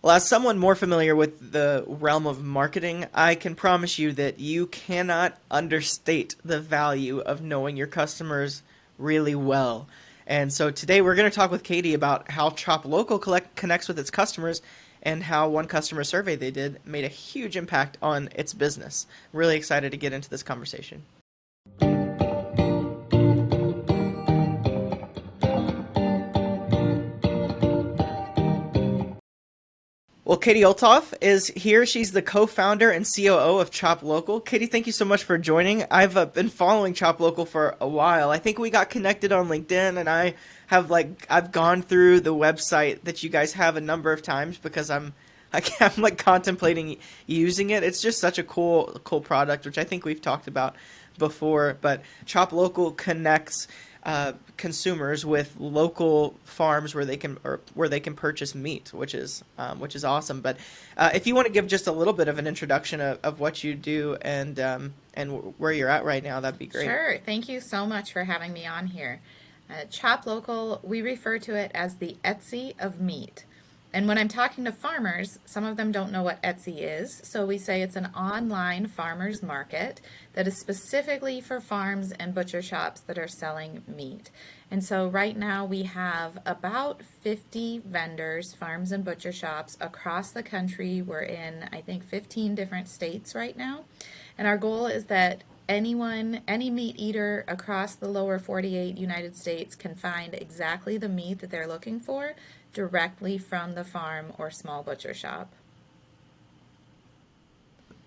Well, as someone more familiar with the realm of marketing, I can promise you that you cannot understate the value of knowing your customers really well. And so today we're going to talk with Katie about how ChopLocal connects with its customers and how one customer survey they did made a huge impact on its business. Really excited to get into this conversation. Well, Katie Olthoff is here. She's the co-founder and COO of ChopLocal. Katie, thank you so much for joining. I've been following ChopLocal for a while. I think we got connected on LinkedIn, and I've gone through the website that you guys have a number of times because I'm like contemplating using it. It's just such a cool product, which I think we've talked about before. But ChopLocal connects consumers with local farms where they can purchase meat, which is awesome. But if you want to give just a little bit of an introduction of what you do and where you're at right now, that'd be great. Sure. Thank you so much for having me on here. Chop Local, we refer to it as the Etsy of meat. And when I'm talking to farmers, some of them don't know what Etsy is. So we say it's an online farmers market that is specifically for farms and butcher shops that are selling meat. And so right now we have about 50 vendors, farms and butcher shops across the country. We're in, I think, 15 different states right now. And our goal is that any meat eater across the lower 48 United States can find exactly the meat that they're looking for directly from the farm or small butcher shop.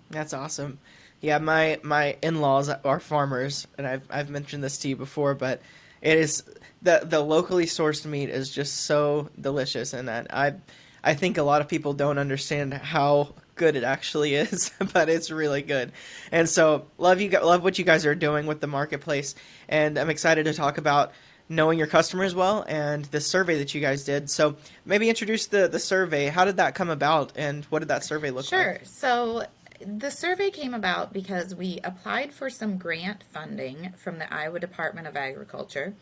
That's awesome. Yeah, my in-laws are farmers, and I've mentioned this to you before, but it is the locally sourced meat is just so delicious, and I think a lot of people don't understand how good it actually is, but it's really good. And so love what you guys are doing with the marketplace, and I'm excited to talk about knowing your customers well and the survey that you guys did. So maybe introduce the survey. How did that come about, and what did that survey look Sure. like? So the survey came about because we applied for some grant funding from the Iowa Department of Agriculture,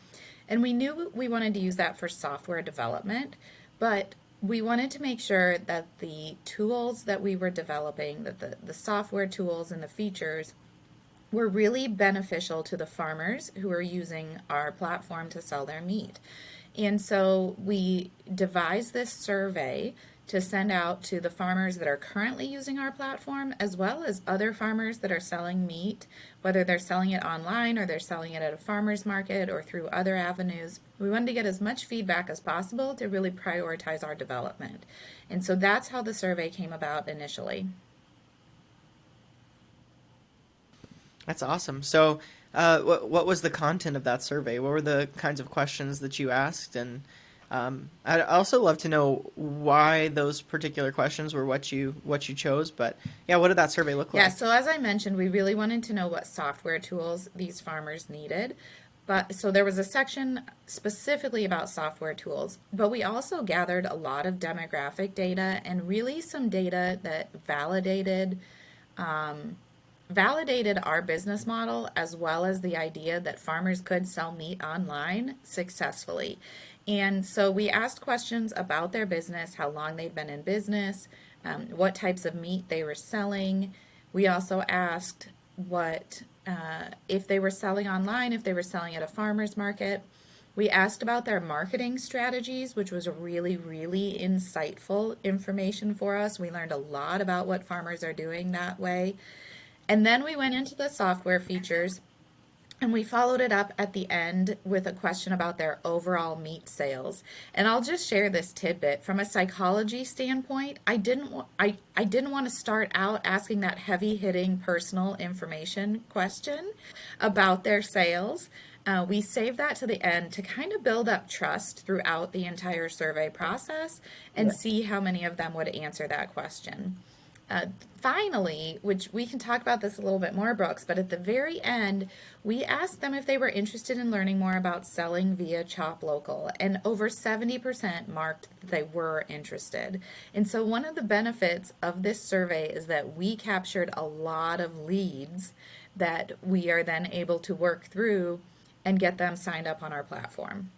and we knew we wanted to use that for software development, but we wanted to make sure that the tools that we were developing, that the software tools and the features were really beneficial to the farmers who are using our platform to sell their meat. And so we devised this survey to send out to the farmers that are currently using our platform, as well as other farmers that are selling meat, whether they're selling it online or they're selling it at a farmer's market or through other avenues. We wanted to get as much feedback as possible to really prioritize our development. And so that's how the survey came about initially. That's awesome. So, what was the content of that survey? What were the kinds of questions that you asked? And I'd also love to know why those particular questions were what you chose. But yeah, what did that survey look Yeah, like? so as I mentioned, we really wanted to know what software tools these farmers needed. But so there was a section specifically about software tools, but we also gathered a lot of demographic data and really some data that validated our business model as well as the idea that farmers could sell meat online successfully. And so we asked questions about their business, how long they'd been in business, what types of meat they were selling. We also asked what if they were selling online, if they were selling at a farmer's market. We asked about their marketing strategies, which was really, really insightful information for us. We learned a lot about what farmers are doing that way. And then we went into the software features and we followed it up at the end with a question about their overall meat sales. And I'll just share this tidbit from a psychology standpoint. I didn't want to start out asking that heavy-hitting personal information question about their sales. We saved that to the end to kind of build up trust throughout the entire survey process and see how many of them would answer that question. Finally, which we can talk about this a little bit more, Brooks, but at the very end, we asked them if they were interested in learning more about selling via ChopLocal, and over 70% marked that they were interested. And so one of the benefits of this survey is that we captured a lot of leads that we are then able to work through and get them signed up on our platform.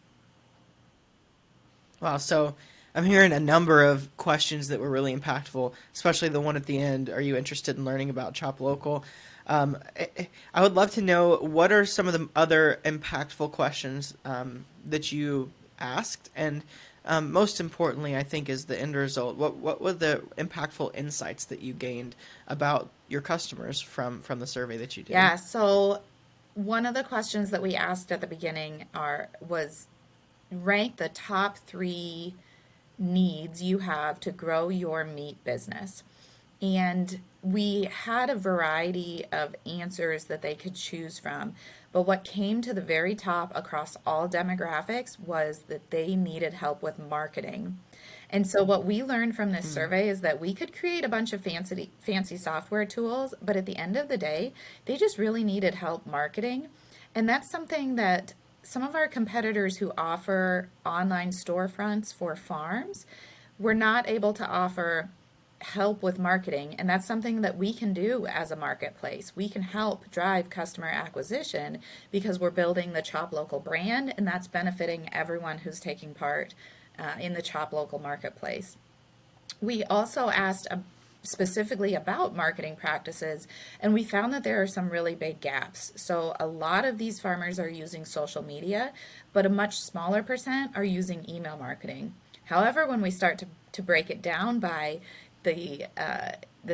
Wow. So I'm hearing a number of questions that were really impactful, especially the one at the end. Are you interested in learning about Chop Local? I would love to know what are some of the other impactful questions that you asked, and most importantly, I think, is the end result. What were the impactful insights that you gained about your customers from the survey that you did? Yeah, so one of the questions that we asked at the beginning was rank the top three needs you have to grow your meat business. And we had a variety of answers that they could choose from. But what came to the very top across all demographics was that they needed help with marketing. And so what we learned from this Hmm. survey is that we could create a bunch of fancy software tools, but at the end of the day, they just really needed help marketing. And that's something that some of our competitors who offer online storefronts for farms were not able to offer help with marketing, and that's something that we can do as a marketplace. We can help drive customer acquisition because we're building the Chop Local brand, and that's benefiting everyone who's taking part in the Chop Local marketplace. We also asked specifically about marketing practices, and we found that there are some really big gaps. So, a lot of these farmers are using social media, but a much smaller percent are using email marketing. However, when we start to break it down by the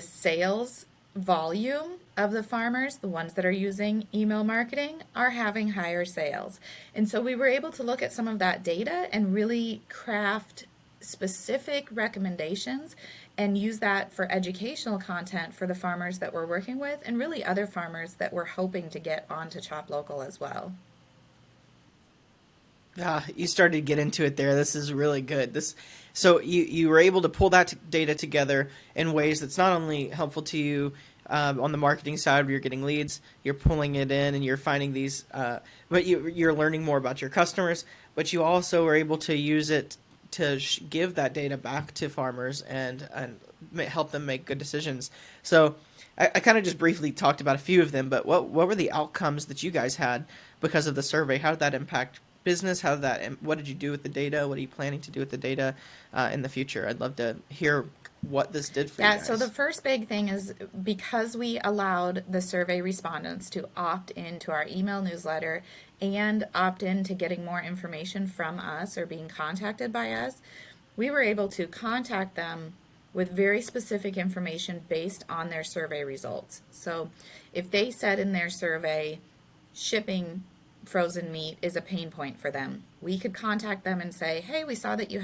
sales volume of the farmers, the ones that are using email marketing, are having higher sales. And so we were able to look at some of that data and really craft specific recommendations and use that for educational content for the farmers that we're working with and really other farmers that we're hoping to get onto Chop Local as well. You started to get into it there. This is really good. So you were able to pull that data together in ways that's not only helpful to you on the marketing side, where you're getting leads, you're pulling it in, and you're finding these, but you're learning more about your customers. But you also were able to use it to give that data back to farmers and help them make good decisions. So I kind of just briefly talked about a few of them, but what were the outcomes that you guys had because of the survey? How did that impact business? What did you do with the data? What are you planning to do with the data in the future? I'd love to hear what this did for you Yeah, so the guys. first big thing is because we allowed the survey respondents to opt into our email newsletter and opt in to getting more information from us or being contacted by us, we were able to contact them with very specific information based on their survey results. So if they said in their survey, shipping frozen meat is a pain point for them, we could contact them and say, hey, we saw that you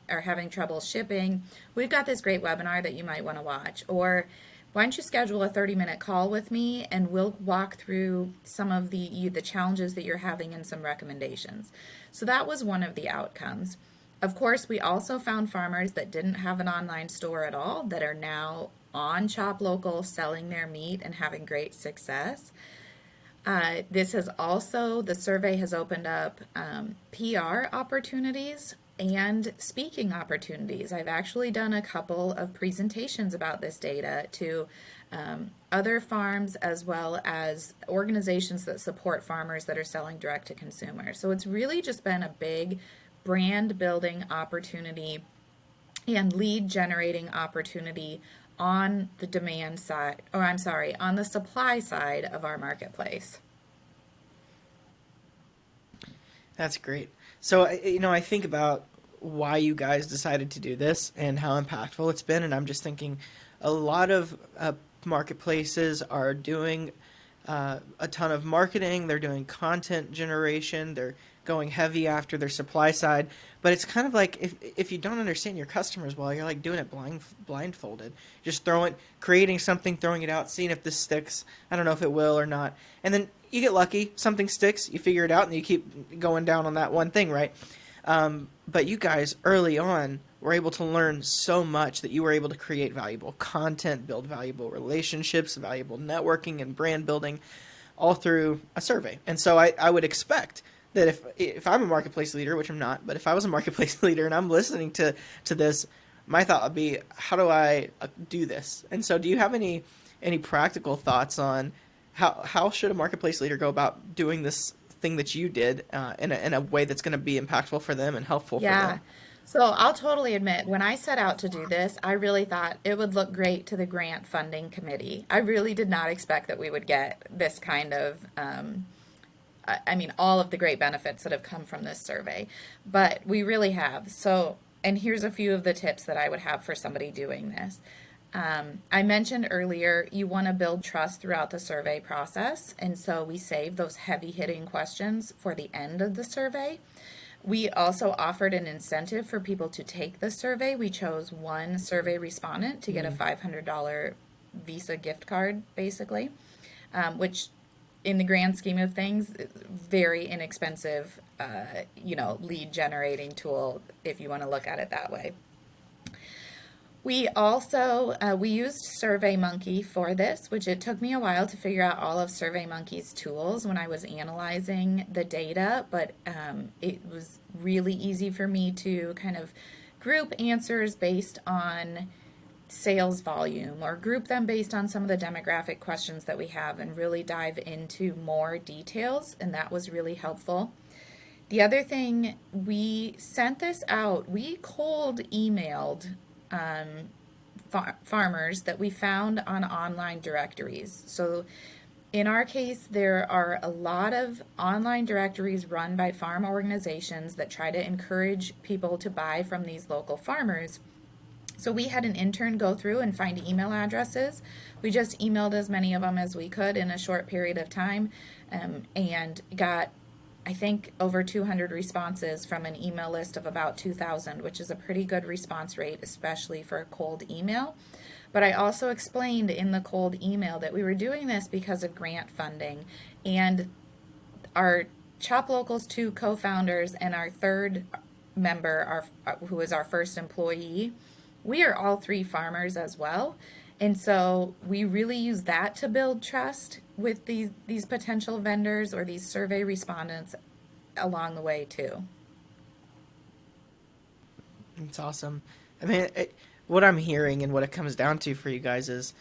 are having trouble shipping. We've got this great webinar that you might want to watch. Or why don't you schedule a 30-minute call with me and we'll walk through some of the challenges that you're having and some recommendations. So that was one of the outcomes. Of course, we also found farmers that didn't have an online store at all that are now on Chop Local selling their meat and having great success. The survey has opened up PR opportunities and speaking opportunities. I've actually done a couple of presentations about this data to other farms as well as organizations that support farmers that are selling direct to consumer. So it's really just been a big brand building opportunity and lead generating opportunity on the demand side, or I'm sorry, on the supply side of our marketplace. That's great. So I think about why you guys decided to do this and how impactful it's been, and I'm just thinking a lot of marketplaces are doing a ton of marketing. They're doing content generation. They're going heavy after their supply side. But it's kind of like if you don't understand your customers well, you're like doing it blindfolded. Just creating something, throwing it out, seeing if this sticks. I don't know if it will or not. And then you get lucky, something sticks, you figure it out, and you keep going down on that one thing, right? But you guys early on were able to learn so much that you were able to create valuable content, build valuable relationships, valuable networking and brand building, all through a survey. And so I would expect that if I'm a marketplace leader, which I'm not, but if I was a marketplace leader and I'm listening to this, my thought would be, how do I do this? And so, do you have any practical thoughts on how should a marketplace leader go about doing this thing that you did in a way that's going to be impactful for them and helpful for Yeah. them? So I'll totally admit, when I set out to do this, I really thought it would look great to the grant funding committee. I really did not expect that we would get this kind of, I mean, all of the great benefits that have come from this survey, but we really have. So, and here's a few of the tips that I would have for somebody doing this. I mentioned earlier, you want to build trust throughout the survey process. And so we save those heavy hitting questions for the end of the survey. We also offered an incentive for people to take the survey. We chose one survey respondent to get a $500 Visa gift card, basically, which in the grand scheme of things, very inexpensive, lead generating tool if you want to look at it that way. We also we used SurveyMonkey for this, which it took me a while to figure out all of SurveyMonkey's tools when I was analyzing the data, but it was really easy for me to kind of group answers based on sales volume or group them based on some of the demographic questions that we have and really dive into more details, and that was really helpful. The other thing, we sent this out, we cold emailed farmers that we found on online directories. So in our case, there are a lot of online directories run by farm organizations that try to encourage people to buy from these local farmers. So we had an intern go through and find email addresses. We just emailed as many of them as we could in a short period of time, and got, I think, over 200 responses from an email list of about 2,000, which is a pretty good response rate, especially for a cold email. But I also explained in the cold email that we were doing this because of grant funding, and our ChopLocal's two co-founders and our third member, who is our first employee, we are all three farmers as well. And so we really use that to build trust with these potential vendors or these survey respondents along the way too. It's awesome. I mean, what I'm hearing and what it comes down to for you guys is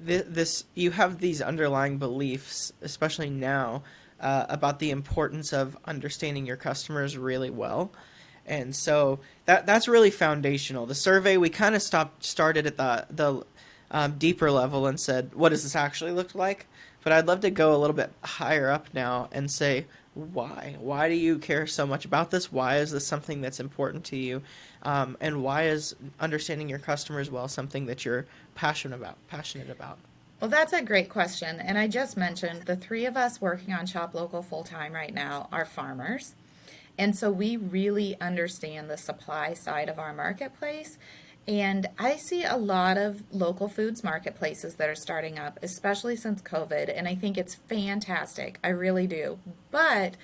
this you have these underlying beliefs, especially now, about the importance of understanding your customers really well. And so that's really foundational. The survey, we kind of started at the deeper level and said, what does this actually look like? But I'd love to go a little bit higher up now and say, why? Why do you care so much about this? Why is this something that's important to you? And why is understanding your customers well something that you're passionate about? Passionate about? Well, that's a great question. And I just mentioned the three of us working on ChopLocal full time right now are farmers. And so we really understand the supply side of our marketplace. And I see a lot of local foods marketplaces that are starting up, especially since COVID. And I think it's fantastic. I really do. But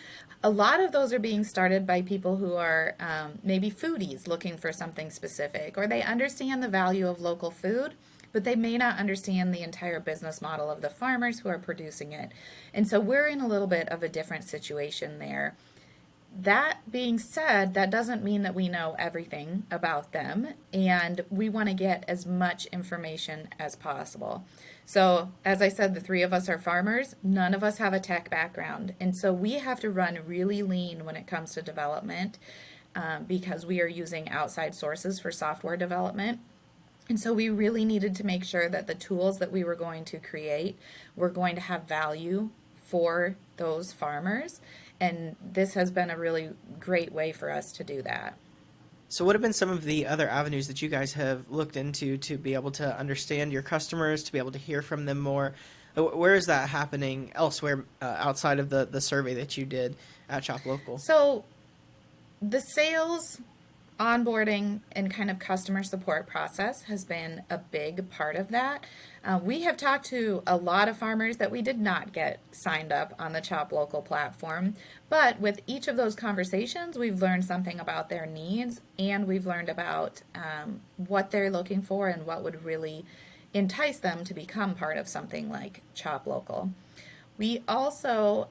a lot of those are being started by people who are maybe foodies looking for something specific, or they understand the value of local food, but they may not understand the entire business model of the farmers who are producing it. And so we're in a little bit of a different situation there. That being said, that doesn't mean that we know everything about them, and we want to get as much information as possible. So, as I said, the three of us are farmers. None of us have a tech background, and so we have to run really lean when it comes to development, because we are using outside sources for software development. And so we really needed to make sure that the tools that we were going to create were going to have value for those farmers. And this has been a really great way for us to do that. So, what have been some of the other avenues that you guys have looked into to be able to understand your customers, to be able to hear from them more? Where is that happening elsewhere outside of the survey that you did at Shop Local? So the sales, onboarding, and kind of customer support process has been a big part of that. We have talked to a lot of farmers that we did not get signed up on the Chop Local platform, but with each of those conversations, we've learned something about their needs, and we've learned about what they're looking for and what would really entice them to become part of something like Chop Local. We also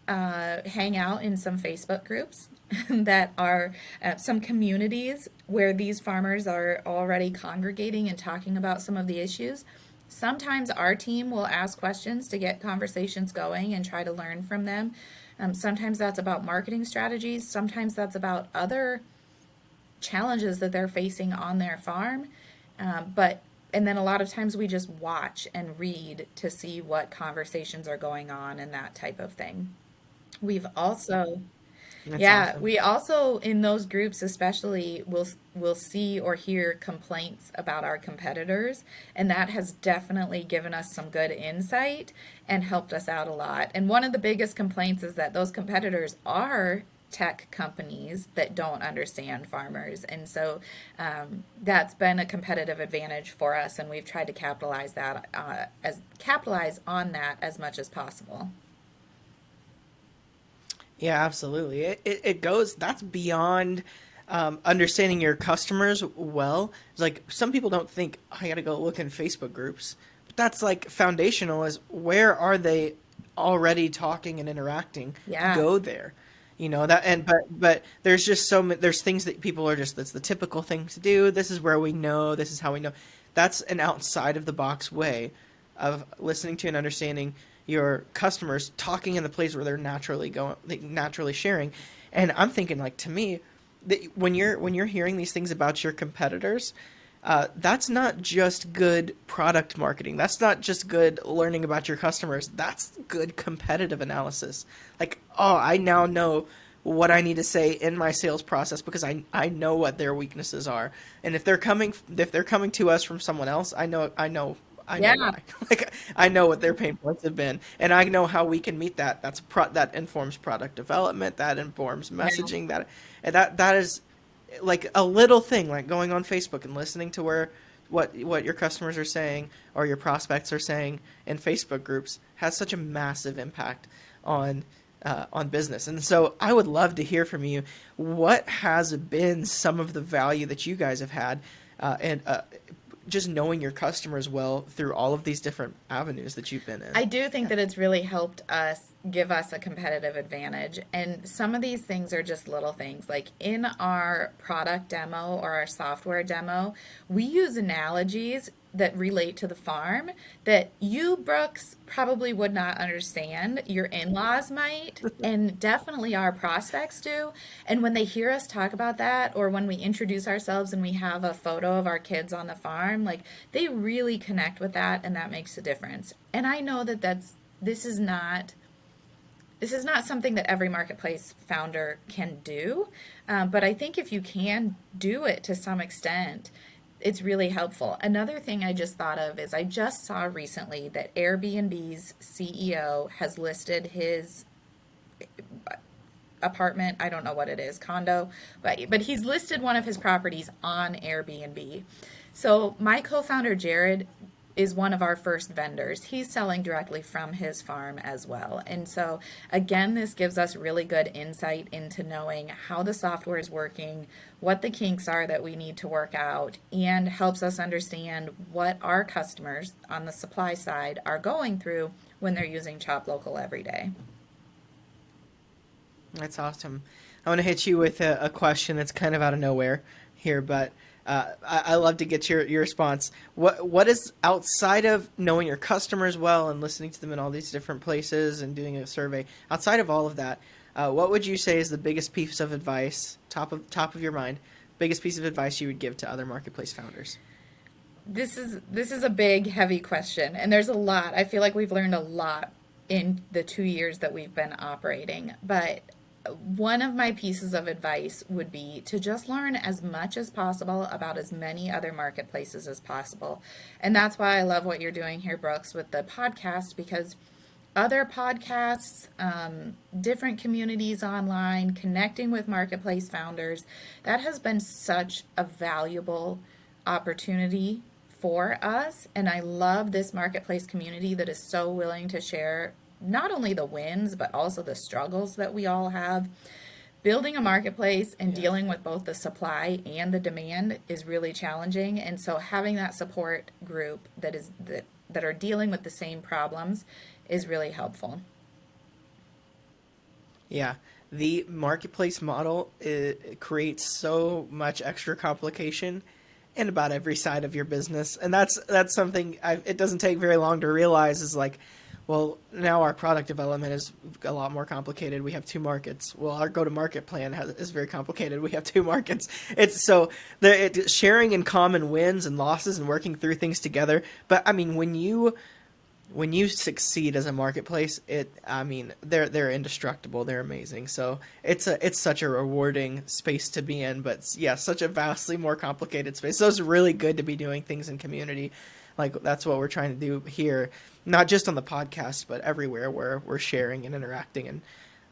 hang out in some Facebook groups that are some communities where these farmers are already congregating and talking about some of the issues. Sometimes our team will ask questions to get conversations going and try to learn from them. Sometimes that's about marketing strategies. Sometimes that's about other challenges that they're facing on their farm. But and then a lot of times we just watch and read to see what conversations are going on and that type of thing. We've also That's yeah, awesome. we also in those groups especially will see or hear complaints about our competitors, and that has definitely given us some good insight and helped us out a lot. And one of the biggest complaints is that those competitors are tech companies that don't understand farmers, and so that's been a competitive advantage for us, and we've tried to capitalize on that as much as possible. Yeah, absolutely. It goes, that's beyond understanding your customers well. It's like some people don't think, "Oh, I got to go look in Facebook groups," but that's like foundational is where are they already talking and interacting? Yeah, Go there. You know that, and but there's just so many, there's things that people are just, that's the typical thing to do. This is where we know, this is how we know. That's an outside of the box way of listening to and understanding your customers, talking in the place where they're naturally going, like naturally sharing. And I'm thinking, like, to me, that when you're hearing these things about your competitors, that's not just good product marketing. That's not just good learning about your customers. That's good competitive analysis. Like, oh, I now know what I need to say in my sales process because I know what their weaknesses are. And if they're coming to us from someone else, I know yeah, why. Like, I know what their pain points have been, and I know how we can meet that. That informs product development. That informs yeah. messaging. That is like a little thing, like going on Facebook and listening to where what your customers are saying or your prospects are saying in Facebook groups has such a massive impact on business. And so I would love to hear from you. What has been some of the value that you guys have had, and just knowing your customers well through all of these different avenues that you've been in? I do think Yeah. that it's really helped us give us a competitive advantage. And some of these things are just little things. Like in our product demo or our software demo, we use analogies that relate to the farm that you, Brooks, probably would not understand. Your in laws might, and definitely our prospects do. And when they hear us talk about that, or when we introduce ourselves and we have a photo of our kids on the farm, like they really connect with that, and that makes a difference. And I know that this is not something that every marketplace founder can do, but I think if you can do it to some extent, it's really helpful. Another thing I just thought of is I just saw recently that Airbnb's CEO has listed his apartment, I don't know what it is, condo, but he's listed one of his properties on Airbnb. So my co-founder Jared is one of our first vendors. He's selling directly from his farm as well. And so again, this gives us really good insight into knowing how the software is working, what the kinks are that we need to work out, and helps us understand what our customers on the supply side are going through when they're using ChopLocal every day. That's awesome. I want to hit you with a question that's kind of out of nowhere here, but I love to get your response. What is, outside of knowing your customers well and listening to them in all these different places and doing a survey, outside of all of that, what would you say is the biggest piece of advice, top of your mind, biggest piece of advice you would give to other marketplace founders? This is a big, heavy question, and there's a lot. I feel like we've learned a lot in the 2 years that we've been operating. But one of my pieces of advice would be to just learn as much as possible about as many other marketplaces as possible. And that's why I love what you're doing here, Brooks, with the podcast, because other podcasts, different communities online, connecting with marketplace founders, that has been such a valuable opportunity for us. And I love this marketplace community that is so willing to share not only the wins, but also the struggles that we all have. Building a marketplace and Yes. dealing with both the supply and the demand is really challenging. And so having that support group that are dealing with the same problems is really helpful. Yeah, the marketplace model, it creates so much extra complication in about every side of your business, and that's something it doesn't take very long to realize is like Well, now our product development is a lot more complicated. We have two markets. Well, our go-to-market plan is very complicated. We have two markets. It's so sharing in common wins and losses and working through things together. But I mean, when you succeed as a marketplace, I mean, they're indestructible. They're amazing. So it's such a rewarding space to be in. But yeah, such a vastly more complicated space. So it's really good to be doing things in community. Like that's what we're trying to do here, not just on the podcast, but everywhere where we're sharing and interacting.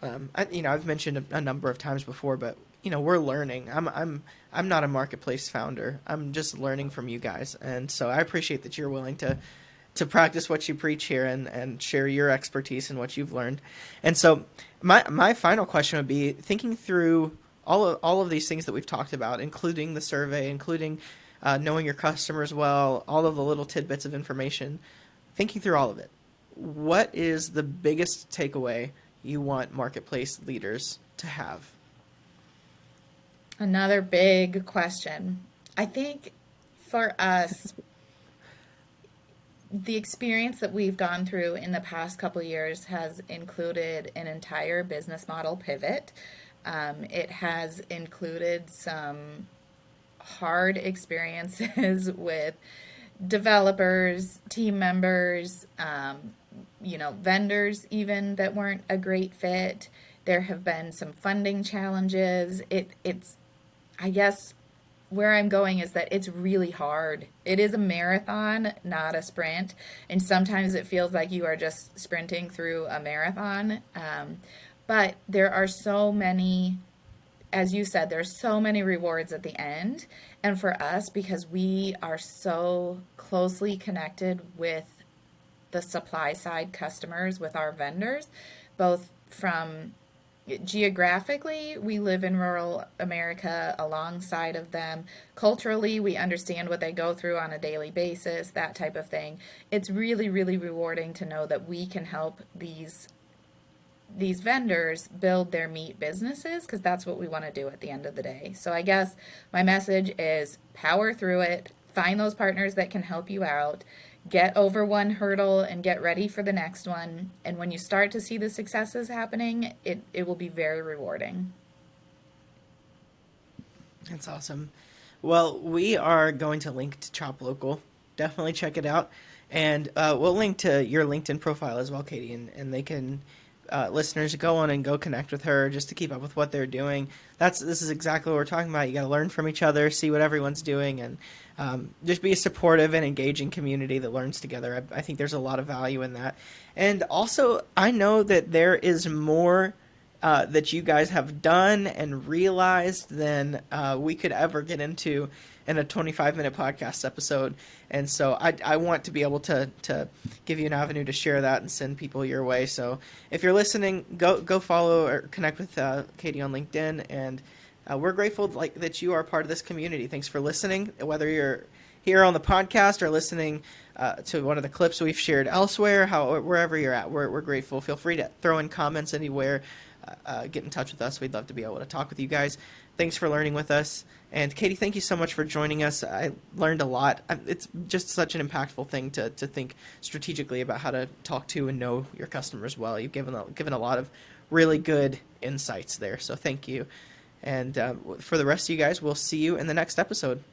And I've mentioned a number of times before, but we're learning. I'm not a marketplace founder. I'm just learning from you guys, and so I appreciate that you're willing to practice what you preach here and share your expertise and what you've learned. And so my final question would be thinking through all of these things that we've talked about, including the survey, including knowing your customers well, all of the little tidbits of information, thinking through all of it. What is the biggest takeaway you want marketplace leaders to have? Another big question. I think for us, the experience that we've gone through in the past couple of years has included an entire business model pivot. It has included some hard experiences with developers, team members, vendors even that weren't a great fit. There have been some funding challenges. It's, I guess, where I'm going is that it's really hard. It is a marathon, not a sprint. And sometimes it feels like you are just sprinting through a marathon. But there are so many, as you said, there's so many rewards at the end. And for us, because we are so closely connected with the supply side customers, with our vendors, both from geographically, we live in rural America alongside of them. Culturally, we understand what they go through on a daily basis, that type of thing. It's really, really rewarding to know that we can help these vendors build their meat businesses, because that's what we want to do at the end of the day. So I guess my message is power through it, find those partners that can help you out, get over one hurdle and get ready for the next one. And when you start to see the successes happening, it will be very rewarding. That's awesome. Well, we are going to link to ChopLocal. Definitely check it out. And we'll link to your LinkedIn profile as well, Katie, and they can listeners go on and go connect with her just to keep up with what they're doing. This is exactly what we're talking about. You got to learn from each other, see what everyone's doing, and just be a supportive and engaging community that learns together. I think there's a lot of value in that. And also, I know that there is more that you guys have done and realized than we could ever get into in a 25-minute podcast episode. And so I want to be able to give you an avenue to share that and send people your way. So if you're listening, go follow or connect with Katie on LinkedIn. And we're grateful that you are part of this community. Thanks for listening, whether you're here on the podcast or listening to one of the clips we've shared elsewhere, wherever you're at. We're grateful. Feel free to throw in comments anywhere. Get in touch with us. We'd love to be able to talk with you guys. Thanks for learning with us. And Katie, thank you so much for joining us. I learned a lot. It's just such an impactful thing to think strategically about how to talk to and know your customers well. You've given a lot of really good insights there. So thank you. And for the rest of you guys, we'll see you in the next episode.